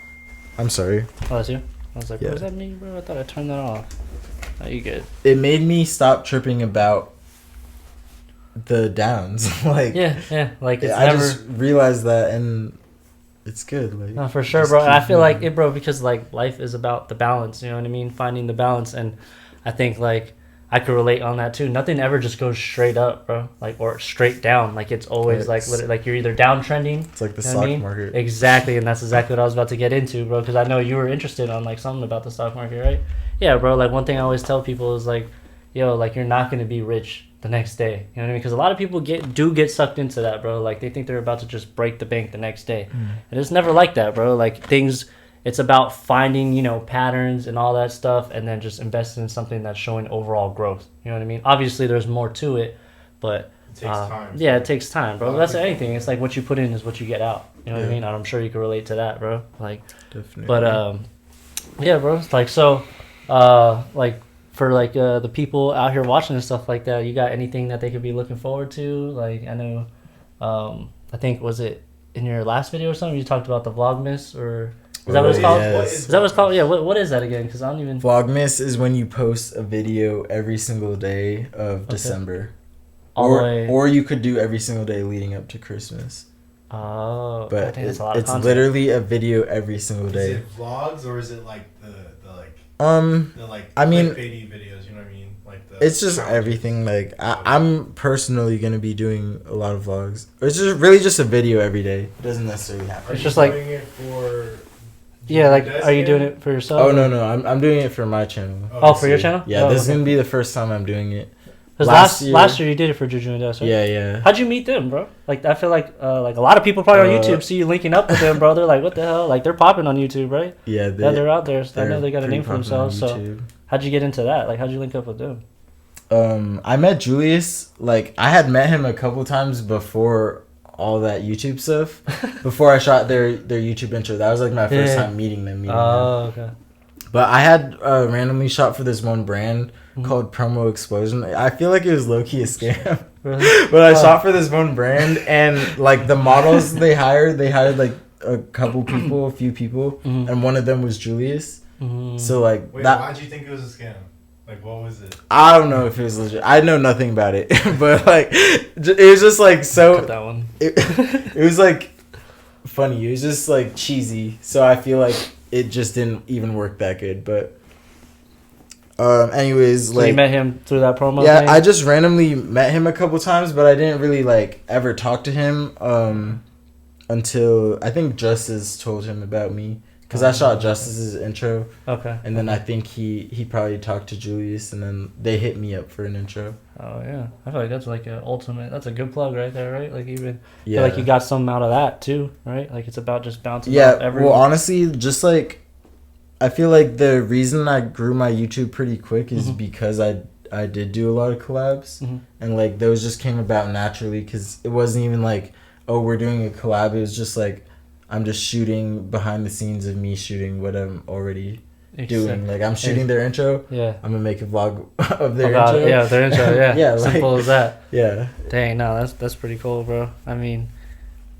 I'm sorry. Oh, that's you? I was like, what was that me, bro? I thought I turned that off. Oh, you good? It made me stop tripping about the downs. Like, yeah. Like, it's I never... just realized that, and it's good. Like, no, for sure, bro. And I feel like it, bro, because like life is about the balance. You know what I mean? Finding the balance, and I think like I could relate on that too. Nothing ever just goes straight up, bro. Like, or straight down. Like, it's always like you're either downtrending. It's like the stock market. Exactly, and that's exactly what I was about to get into, bro. Because I know you were interested on like something about the stock market, right? Yeah, bro. Like, one thing I always tell people is like, yo, like, you're not gonna be rich the next day. You know what I mean? Because a lot of people get sucked into that, bro. Like, they think they're about to just break the bank the next day, and it's never like that, bro. Like, things. It's about finding, you know, patterns and all that stuff, and then just investing in something that's showing overall growth. You know what I mean? Obviously, there's more to it, but it takes time. Yeah, it takes time, bro. That's anything. It's like what you put in is what you get out. You know what I mean? And I'm sure you can relate to that, bro. Like, definitely. But yeah, bro. It's like, so, like, for like the people out here watching and stuff like that, you got anything that they could be looking forward to? Like, I know, I think, was it in your last video or something? You talked about the Vlogmas, or is that what it's called? Yes. Is that what it's called? Yeah. What is that again? Because I don't even. Vlogmas is when you post a video every single day of December, or you could do every single day leading up to Christmas. Oh, but it's literally a video every single day. Is it vlogs, or is it like the like the like I mean videos? You know what I mean? Like it's just everything. Like I'm personally gonna be doing a lot of vlogs. It's just really just a video every day. It doesn't necessarily happen. It's just like doing it for. Yeah, like, are you doing it for yourself? Oh, no, I'm doing it for my channel. Oh, for your channel? Yeah, this is going to be the first time I'm doing it. Because last year you did it for Juju and Des, right? Yeah. How'd you meet them, bro? Like, I feel like a lot of people probably on YouTube see you linking up with them, bro. They're like, what the hell? Like, they're popping on YouTube, right? Yeah, they're out there. I know they got a name for themselves. So, how'd you get into that? Like, how'd you link up with them? I met Julius. Like, I had met him a couple times before all that YouTube stuff, before I shot their YouTube intro. That was like my first time meeting them. Okay. But I had randomly shot for this one brand called Promo Explosion. I feel like it was low-key a scam. Really? But I shot for this one brand, and like the models they hired like a few people, and one of them was Julius. So like, wait, why'd you think it was a scam? Like, what was it? I don't know if it was legit. I know nothing about it, but like, it was just like so. Cut that one. It was like funny. It was just like cheesy. So I feel like it just didn't even work that good. But anyways, so like, you met him through that promo. Yeah, thing? I just randomly met him a couple times, but I didn't really like ever talk to him until I think Justice told him about me. Because I shot Justice's intro. Okay. And then I think he probably talked to Julius, and then they hit me up for an intro. Oh, yeah. I feel like that's like an ultimate... That's a good plug right there, right? Like, even... Yeah. Feel like you got something out of that, too, right? Like, it's about just bouncing off everyone. Well, honestly, just like... I feel like the reason I grew my YouTube pretty quick is because I did do a lot of collabs. And, like, those just came about naturally, because it wasn't even like, oh, we're doing a collab. It was just like... I'm just shooting behind the scenes of me shooting what I'm already doing. Like, I'm shooting their intro. Yeah. I'm going to make a vlog of their intro. Yeah, their intro, yeah. Yeah, simple as that. Yeah. Dang, no, that's pretty cool, bro. I mean,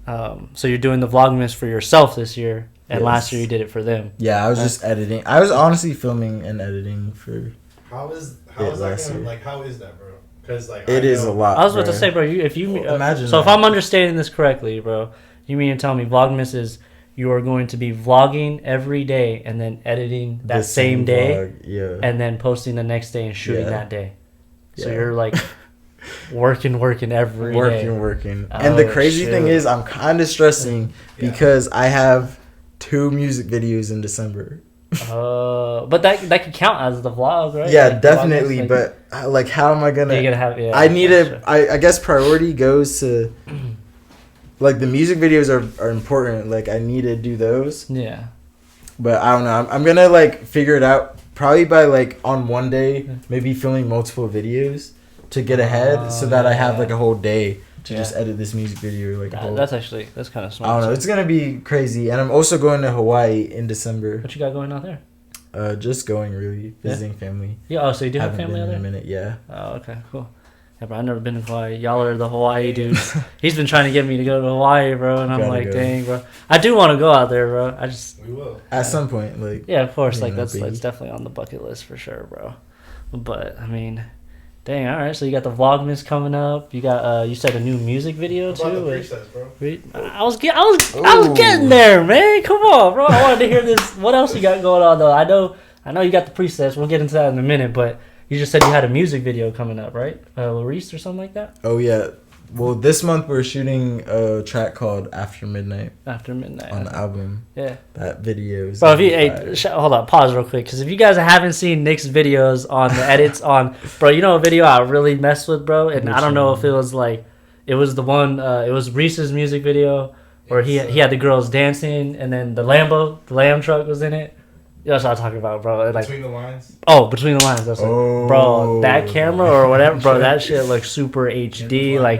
so you're doing the Vlogmas for yourself this year, and last year you did it for them. Yeah, I was just editing. I was honestly filming and editing for How is that, bro? Because, like, it is a lot, I was about to say, bro, if I'm understanding this correctly, bro, you mean to tell me Vlogmas is you are going to be vlogging every day and then editing that same day, and then posting the next day and shooting that day. So you're like working every day. Working. And the crazy thing is, I'm kind of stressing because I have 2 music videos in December. But that could count as the vlog, right? Yeah, like, definitely. Vlogmas, but like, how am I gonna? You're gonna have. Yeah, I need to. I guess priority goes to. Like the music videos are important. Like I need to do those. Yeah. But I don't know. I'm gonna like figure it out. Probably by like on one day, maybe filming multiple videos to get ahead, so that I have like a whole day to just edit this music video. Like that's kind of smart. I don't know. It's gonna be crazy, and I'm also going to Hawaii in December. What you got going out there? Just going really visiting family. Yeah. Oh, so you do have Haven't family been out there? in a minute. Yeah. Oh, okay, cool. Yeah, bro, I've never been to Hawaii. Y'all are the Hawaii dudes. He's been trying to get me to go to Hawaii, bro, and I'm like, dang, bro. I do want to go out there, bro. We will at some point, like. Yeah, of course. Like that's definitely on the bucket list for sure, bro. But I mean, dang. All right, so you got the Vlogmas coming up. You got you said a new music video too. About the presets, bro. I was getting there, man. Come on, bro. I wanted to hear this. What else you got going on though? I know you got the presets. We'll get into that in a minute, but. You just said you had a music video coming up, right? Larice or something like that? Oh, yeah. Well, this month we're shooting a track called After Midnight. After Midnight. On the album. Yeah. That video is... Bro, hold on. Pause real quick. Because if you guys haven't seen Nick's videos on the edits on... Bro, you know a video I really messed with, bro? And I don't know if it was like... It was the one... it was Reese's music video where he had the girls dancing and then the lamb truck was in it. That's what I'm talking about, bro. Like, Between the Lines? Oh, Between the Lines. That's bro, that camera or whatever, bro, that shit looks super HD. Like,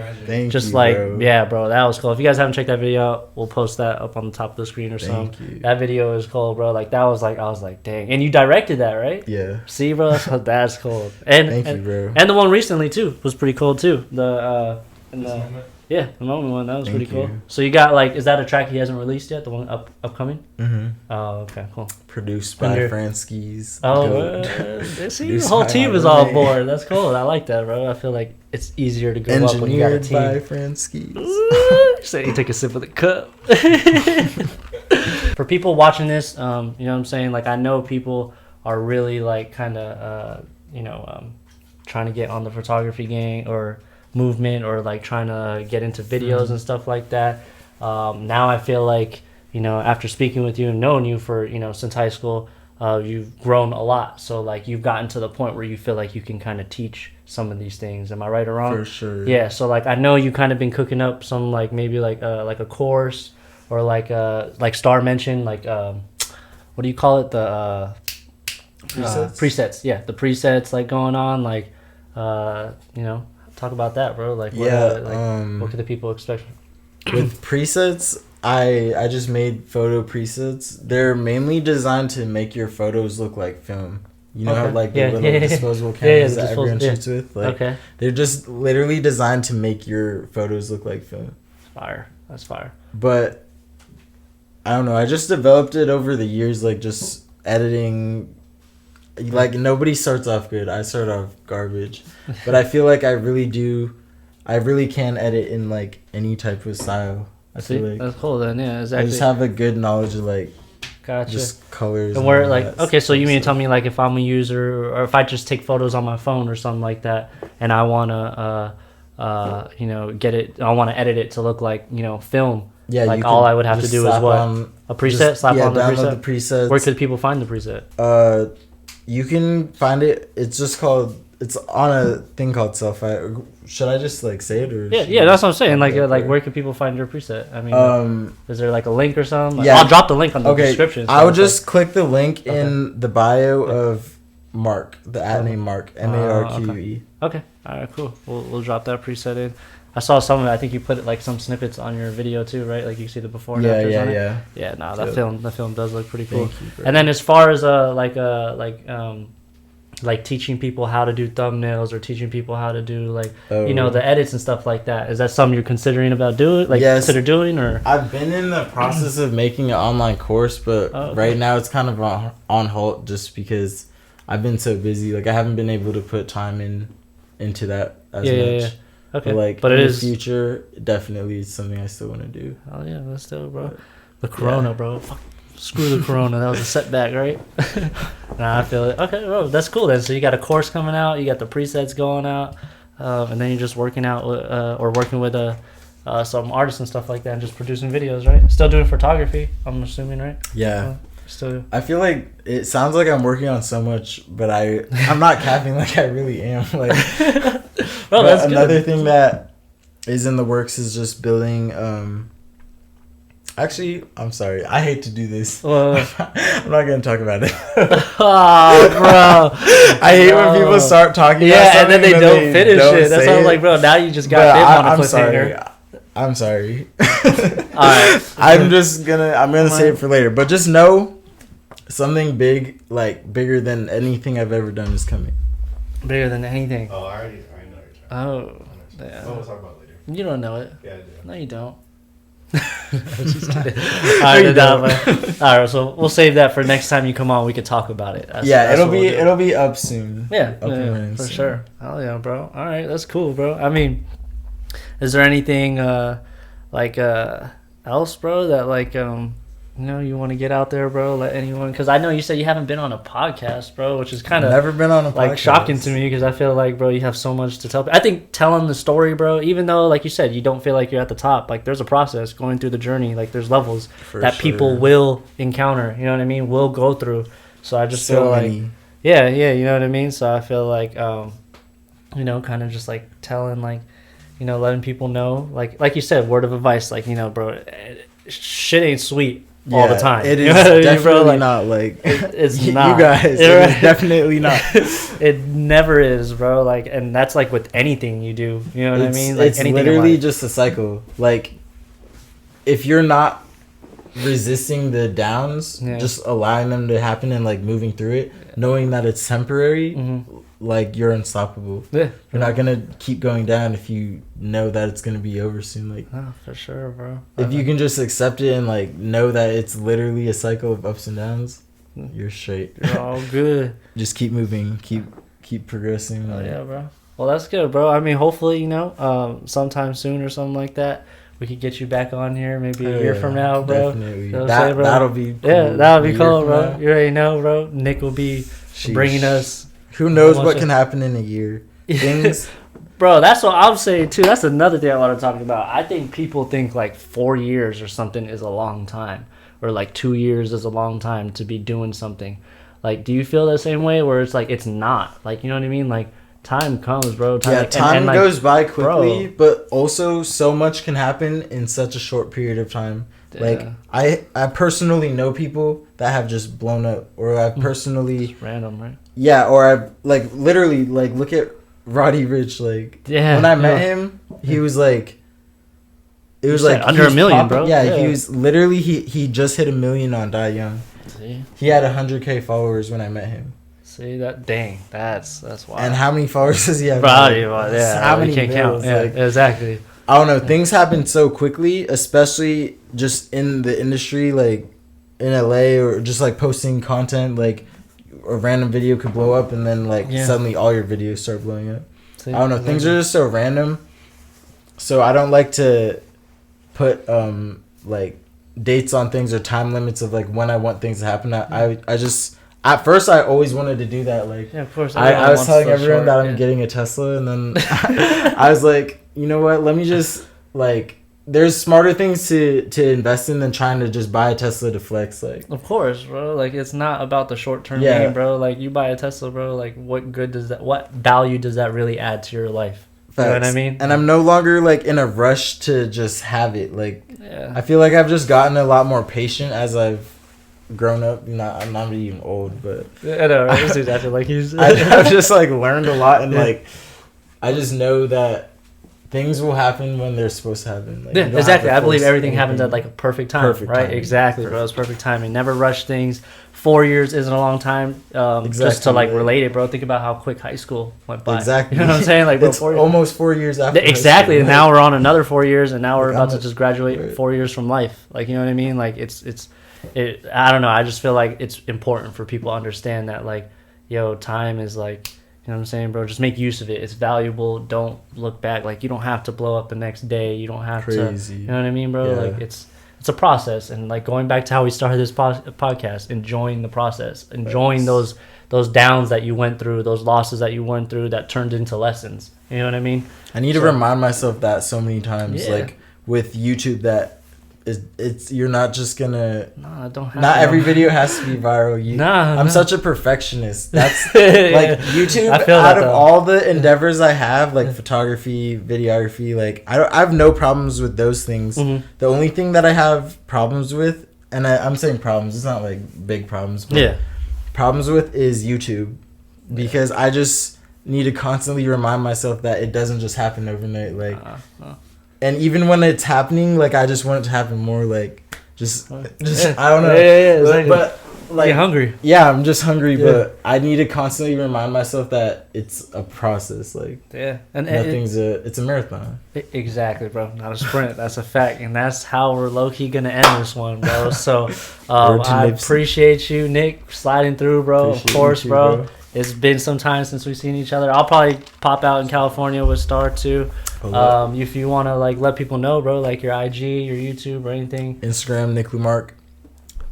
bro. Yeah, bro, that was cool. If you guys haven't checked that video out, we'll post that up on the top of the screen or something. That video is cool, bro. Like, that was like, I was like, dang. And you directed that, right? Yeah. See, bro, that's cool. And Thank you, bro. And the one recently, too, was pretty cool, too. The moment one, that was pretty cool. So you got like, is that a track he hasn't released yet? The one upcoming? Mm-hmm. Oh, okay, cool. Produced by Franskis. See, the whole team is all board. That's cool. I like that, bro. I feel like it's easier to go up when you got a team. Engineered by Franskis. So you take a sip of the cup. For people watching this, you know what I'm saying? Like, I know people are really like kind of, trying to get on the photography gang or movement or like trying to get into videos and stuff like that. Now I feel like, after speaking with you and knowing you for, since high school, you've grown a lot. So like you've gotten to the point where you feel like you can kind of teach some of these things. Am I right or wrong? For sure. Yeah. So like I know you kind of been cooking up some like maybe like a course or like Star mentioned like what do you call it, the presets. Yeah, the presets like going on like talk about that, bro. Like what can the people expect? With presets, I just made photo presets. They're mainly designed to make your photos look like film. You know how like the little disposable cameras that everyone shoots with? Like, they're just literally designed to make your photos look like film. Fire. That's fire. But I don't know. I just developed it over the years, like just editing. Like nobody starts off good. I start off garbage. But I feel like I really can edit in like any type of style. I feel like that's cool then, yeah, exactly. I just have a good knowledge of like just colors. And where like so you mean to tell me like if I'm a user or if I just take photos on my phone or something like that and I wanna get it, I wanna edit it to look like, film. Yeah, like all I would have to do is what? A preset? Slap on the preset? The presets. Where could people find the preset? You can find it. It's just called. It's on a thing called Selfie. Should I just like say it or? Yeah, that's what I'm saying. Like where can people find your preset? I mean, is there like a link or something? Like, I'll drop the link on the description. I would just click the link in the bio of Mark, the ad name Mark, MARQE. Okay, all right, cool. We'll drop that preset in. I saw some of it. I think you put like some snippets on your video too, right? Like you see the before and after. Yeah. No, that film does look pretty cool. Thank you, and then as far as like teaching people how to do thumbnails or teaching people how to do like the edits and stuff like that, is that something you're considering about doing? Like consider doing or? I've been in the process of making an online course, but right now it's kind of on hold just because I've been so busy. Like I haven't been able to put time into that as much. Yeah. Okay, but in the future, definitely it's something I still want to do. Oh yeah, that's still, bro. The corona, bro. Fuck, screw the corona. That was a setback, right? Nah, I feel it. Okay, bro, that's cool then. So you got a course coming out, you got the presets going out, and then you're just working out or working with some artists and stuff like that, and just producing videos, right? Still doing photography, I'm assuming, right? Yeah. Still. I feel like it sounds like I'm working on so much, but I'm not capping like I really am. Like, well, that's another good. thing that is in the works is just building. Actually, I'm sorry. I hate to do this. I'm not gonna talk about it. Oh, bro. I hate when people start talking. Yeah, about and then they don't finish it. That's why I'm it. like, bro. Now you just got bit on a cliffhanger. I'm sorry. Alright. I'm gonna say it for later. But just know something big, like bigger than anything I've ever done, is coming. Bigger than anything. Oh, I know you're trying. Oh. Yeah. We'll talk about it later. You don't know it. Yeah, I do. No, you don't. I'm just kidding. Alright, so we'll save that for next time you come on. We could talk about it. It'll be up soon. Yeah, for sure. Hell yeah, bro. All right, that's cool, bro. I mean, is there anything else, bro, that you want to get out there, bro? Let anyone, because I know you said you haven't been on a podcast, bro, which is kind of never been on a podcast. Shocking to me, because I feel like, bro, you have so much to tell. I think telling the story, bro, even though, like you said, you don't feel like you're at the top, like there's a process going through the journey, like there's levels that people will encounter, you know what I mean, will go through. So I just feel like, yeah, you know what I mean. So I feel like, kind of just like telling, like, letting people know, like you said, word of advice, like, bro, shit ain't sweet all the time. It is definitely not like it's not. You guys, it is definitely not. It never is, bro. Like, and that's like with anything you do. You know what I mean? Like, it's literally just a cycle. Like, if you're not resisting the downs, just allowing them to happen and like moving through it, knowing that it's temporary, like you're unstoppable. Yeah, you're not gonna keep going down if you know that it's gonna be over soon. Like, oh, for sure, bro. If you can just accept it and like know that it's literally a cycle of ups and downs, you're straight. You're all good. Just keep moving, keep progressing. Oh yeah, bro. Well, that's good, bro. I mean, hopefully, sometime soon or something like that, we could get you back on here maybe a year from now, bro. Definitely. That'll be cool. Yeah, that'll be cool, bro. You already know, bro. Nick will be bringing us. Who knows what can happen in a year? Things. Bro, that's what I'm saying too. That's another thing I want to talk about. I think people think like 4 years or something is a long time, or like 2 years is a long time to be doing something. Like, do you feel the same way, where it's like it's not? Like, you know what I mean? Like, time comes, bro. Time goes by quickly, but also so much can happen in such a short period of time. Like, I personally know people that have just blown up, or I've personally just random, right? Yeah, or I've like literally like look at Ronny Rich. Like, when I met him, he was like, it was like under $1 million, bro. Yeah, he was literally he just hit $1 million on Die Young. See, he had 100K followers when I met him. See that? Dang, that's wild. And how many followers does he have? How many can't count? Yeah, like, exactly. I don't know. Things happen so quickly, especially just in the industry, like in LA, or just like posting content. Like, a random video could blow up, and then like suddenly all your videos start blowing up. I don't know. Things are just so random. So I don't like to put like dates on things or time limits of like when I want things to happen. I just. At first, I always wanted to do that. Like, of course, I was telling everyone that I'm getting a Tesla, and then I was like, you know what? Let me just like. There's smarter things to invest in than trying to just buy a Tesla to flex. Like, of course, bro. Like, it's not about the short term gain, bro. Like, you buy a Tesla, bro. Like, what value does that really add to your life? Facts. You know what I mean? And I'm no longer like in a rush to just have it. Like, I feel like I've just gotten a lot more patient as I've grown up. I'm not even old, but I know, right? This dude's acting like he's I've just like learned a lot, and like I just know that things will happen when they're supposed to happen. Like, exactly. I believe everything happens at like a perfect time, right? Timing. Exactly, bro. It's perfect timing. Never rush things. 4 years isn't a long time. Just to like relate it, bro. Think about how quick high school went by. Exactly. You know what I'm saying? Like, bro, it's almost 4 years after. Exactly. And now we're on another 4 years, and now we're about to just graduate 4 years from life. Like, you know what I mean? Like, I don't know. I just feel like it's important for people to understand that, like, yo, time is like, you know what I'm saying, bro? Just make use of it. It's valuable. Don't look back. Like, you don't have to blow up the next day. You don't have to. You know what I mean, bro? Yeah. Like, it's a process. And like going back to how we started this podcast, enjoying the process, enjoying those downs that you went through, those losses that you went through that turned into lessons. You know what I mean? I need to remind myself that so many times, like with YouTube, that it's you're not just gonna. No, don't have. Not every video has to be viral. I'm such a perfectionist. That's like YouTube. Out of all the endeavors I have, like photography, videography, like I have no problems with those things. Mm-hmm. The only thing that I have problems with, and I'm saying problems, it's not like big problems, but problems with is YouTube, because I just need to constantly remind myself that it doesn't just happen overnight. Like. And even when it's happening, like I just want it to happen more, like just I don't know. Exactly. But like you're hungry. Yeah, I'm just hungry, but I need to constantly remind myself that it's a process. Like and it's a marathon. Exactly, bro. Not a sprint. That's a fact, and that's how we're low key gonna end this one, bro. So I appreciate you, Nick, sliding through, bro. Appreciate of course, bro. It's been some time since we've seen each other. I'll probably pop out in California with Star too. If you want to like let people know, bro, like your IG, your YouTube, or anything. Instagram, Nick Lumarque.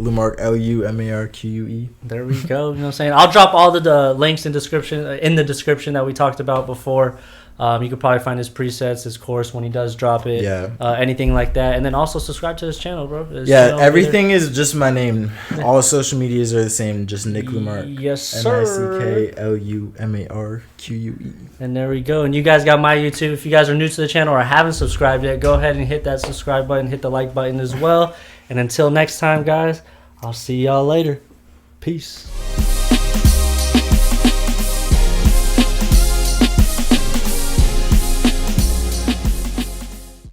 Lumarque, Lumarque. There we go. You know what I'm saying? I'll drop all the links in the description that we talked about before. You could probably find his presets, his course when he does drop it. Anything like that. And then also subscribe to his channel, bro. Everything is just my name. All social medias are the same. Just Nick Lumarque. Yes, sir. NickLumarque. And there we go. And you guys got my YouTube. If you guys are new to the channel or haven't subscribed yet, go ahead and hit that subscribe button. Hit the like button as well. And until next time, guys, I'll see y'all later. Peace.